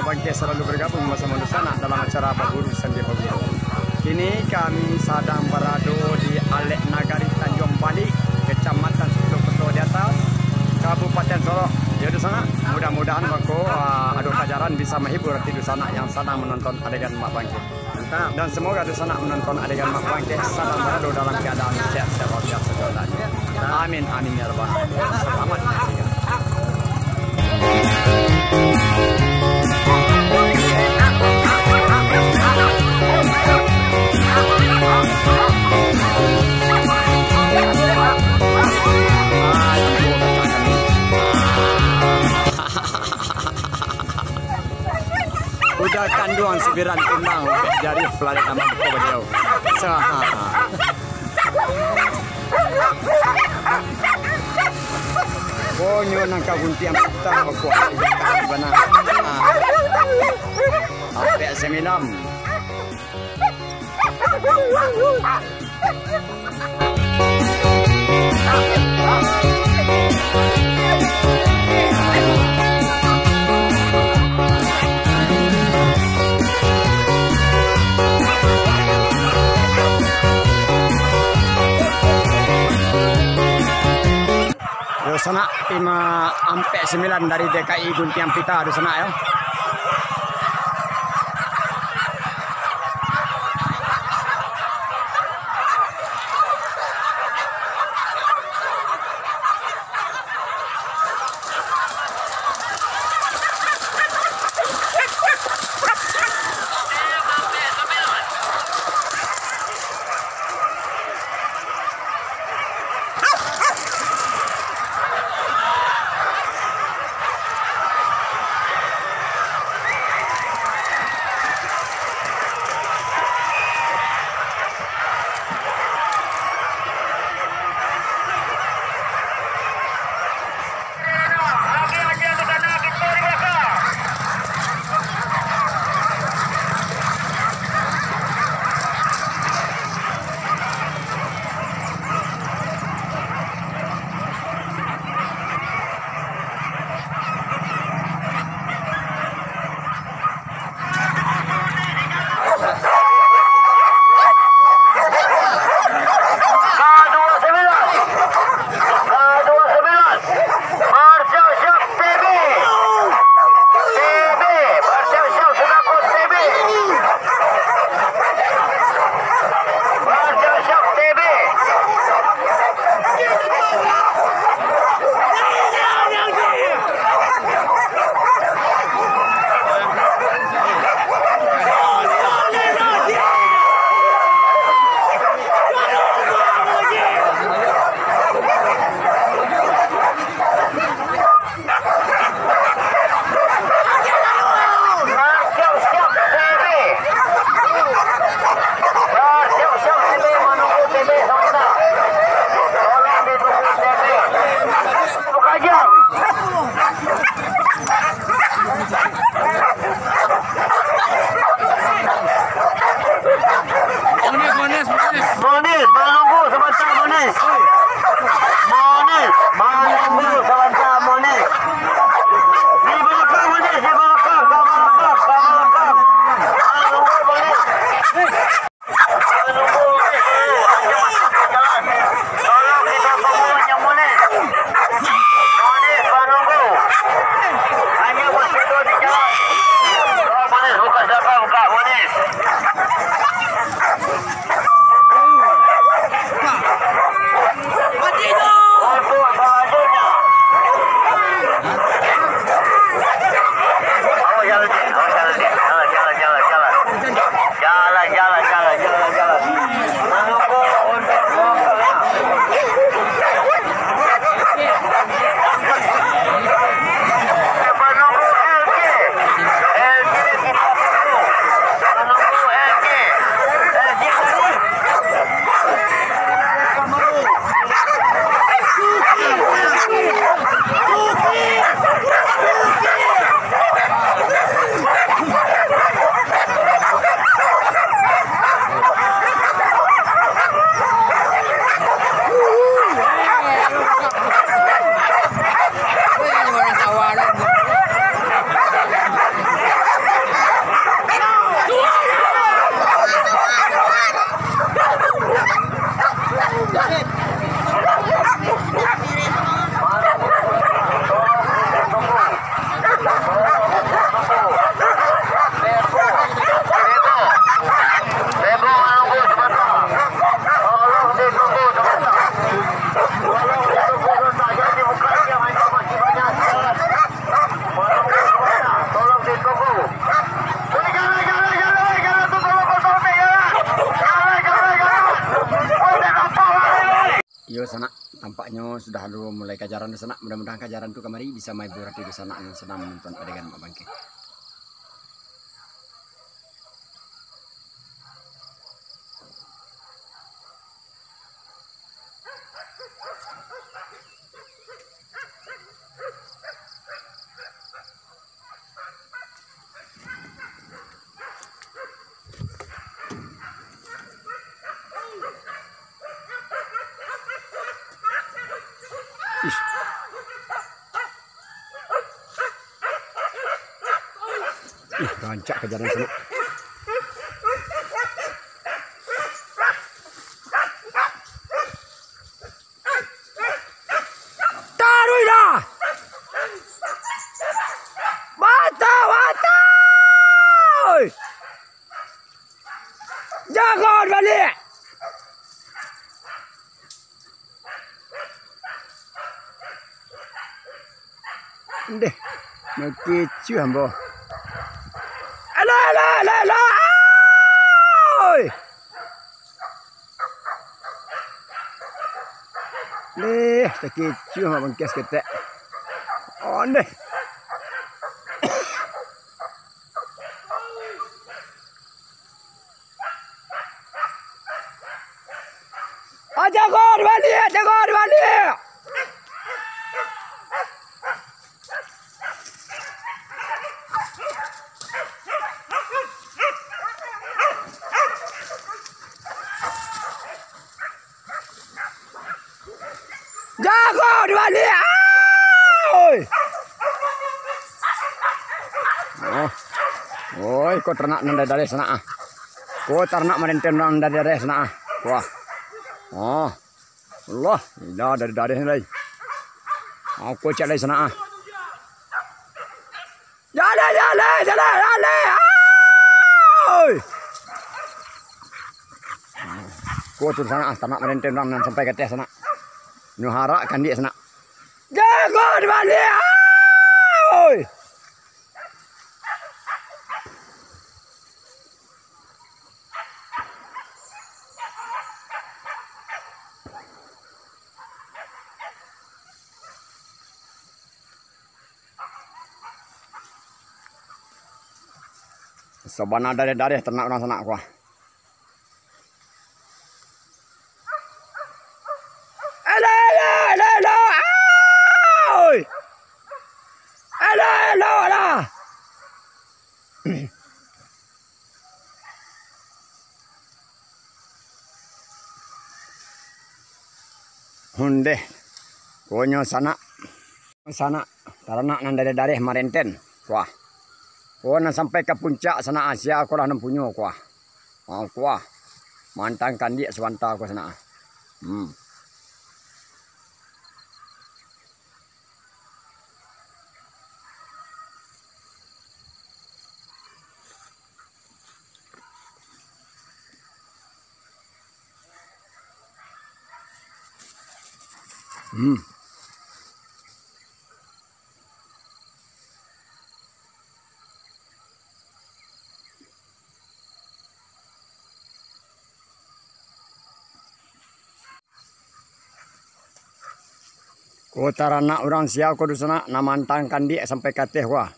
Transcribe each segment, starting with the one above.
Bangke selalu bergabung bersama Dusana dalam acara Baguru Sandi Baguru. Kini kami sedang berada di Alek Nagari Tanjung Balik, Kecamatan Sepuluh Ketua di atas, Kabupaten Sorong. Ya Dusana, mudah-mudahan Bangko adu pelajaran bisa menghibur hati Dusana yang sedang menonton adegan Mak Bangke. Dan semoga Dusana menonton adegan Mak Bangke sedang berada dalam keadaan sehat-sehat walafiat segalanya. Amin amin ya rabbal alamin. Selamat menyaksikan. Udah kanduan sibiran tunang jari pelari nama buku beliau. Bonyo nang kabuntian kita buku benar. Sampai semilam. Dusana tim sampai 9 dari DKI Guntiang Pita Dusana ya. kajaran di sana. Mudah-mudahan kajaran tuh kemari bisa menghibur hati di sana yang senang menonton adegan Mak Bangke. Rancak kejaran sana. Taruh dah. Bata. Jaga balik. Deh, nak kecu hambo. Ala. Oi. Leh, tak kecu Mak Bangke ketek. Oh, deh. Jaga balik. Jago di balik. Oi, kau ternak nanda dari sana. Kau ternak merenten nanda dari sana. Wah. Oh. Allah, dah dari ni. Aku cek dari sana. Jalan. Kau tu sana ternak merenten nanda sampai ke atas sana. Nuhara kan dia sana. Jago di balik. Sabana dari ternak orang sana kuah. Ala. Hunde. Konyo sana ternak nan dari marenten. Kuah. Kona sampai ke puncak sana Asia aku lah nempunyo kuah. Kuah. Mantangkan dia swanta aku sana. Kota anak orang siap ko sana namantangkan dia sampai kateh wah.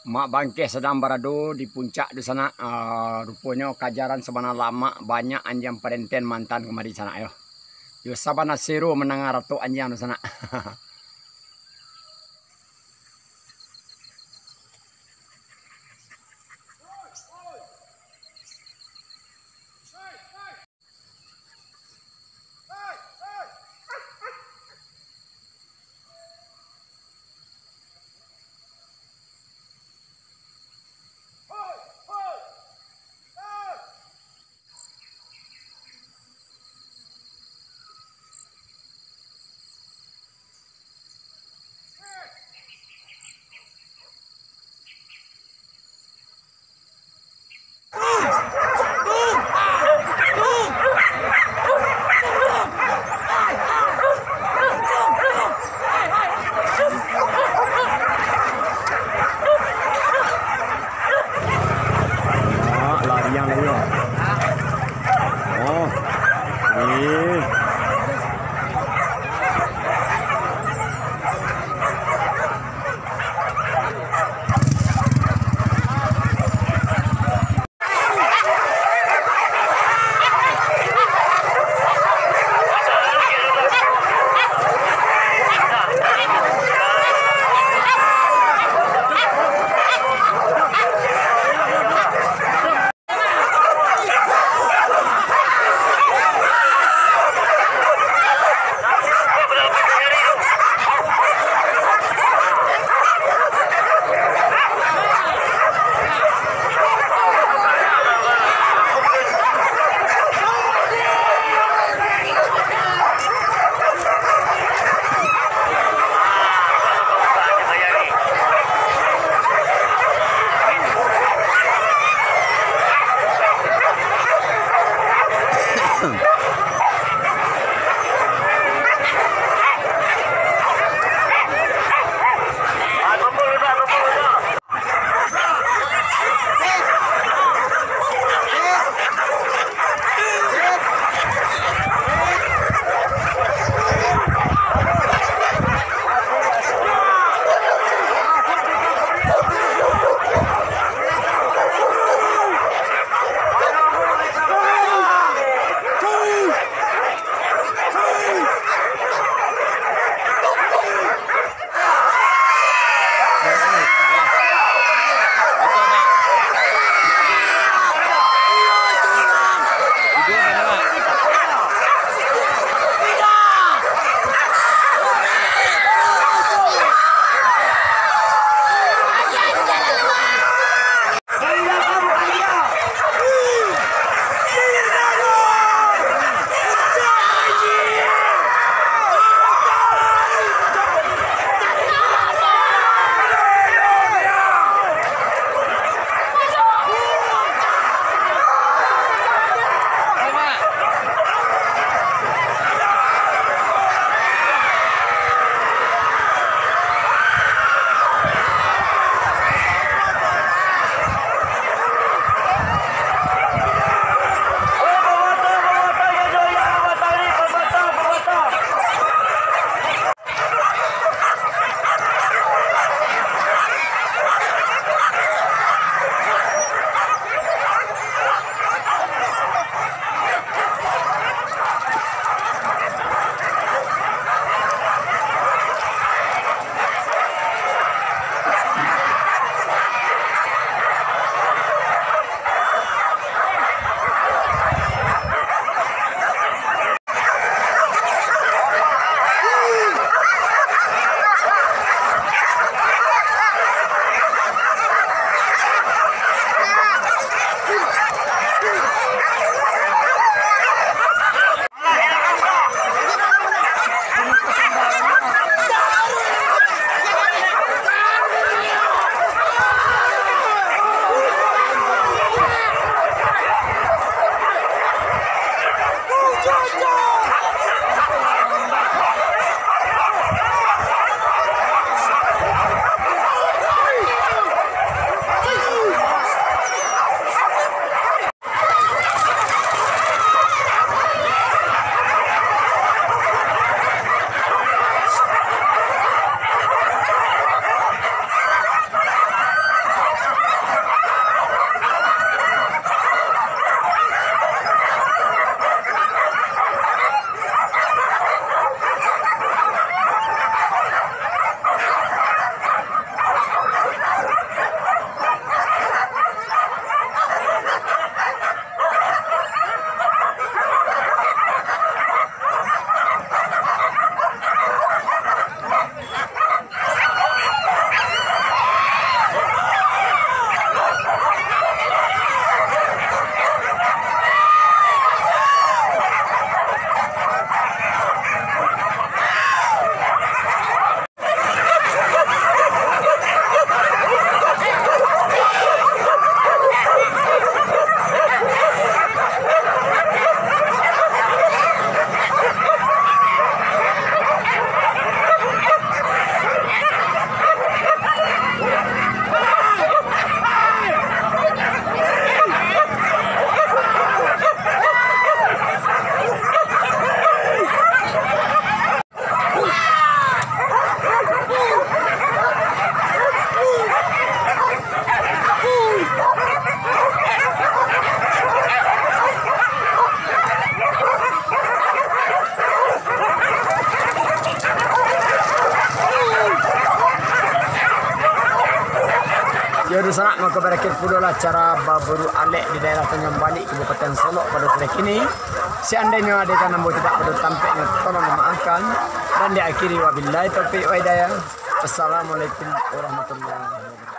Mak Bangke sedang berada di puncak di sana. Rupanya kajaran sabana lama banyak anjang perenten mantan kemari sana yo. Yo sabana seru menangar ratu anjang di sana. Jadi sana maka berakhir pula acara Baburu Alek di daerah Tanjung Balik, Kabupaten Solo pada sore kini. Seandainya ada tanam tidak pada tampaknya tolong dimaafkan dan diakhiri wabillahi taufiq wa hidayah. Assalamualaikum warahmatullahi wabarakatuh.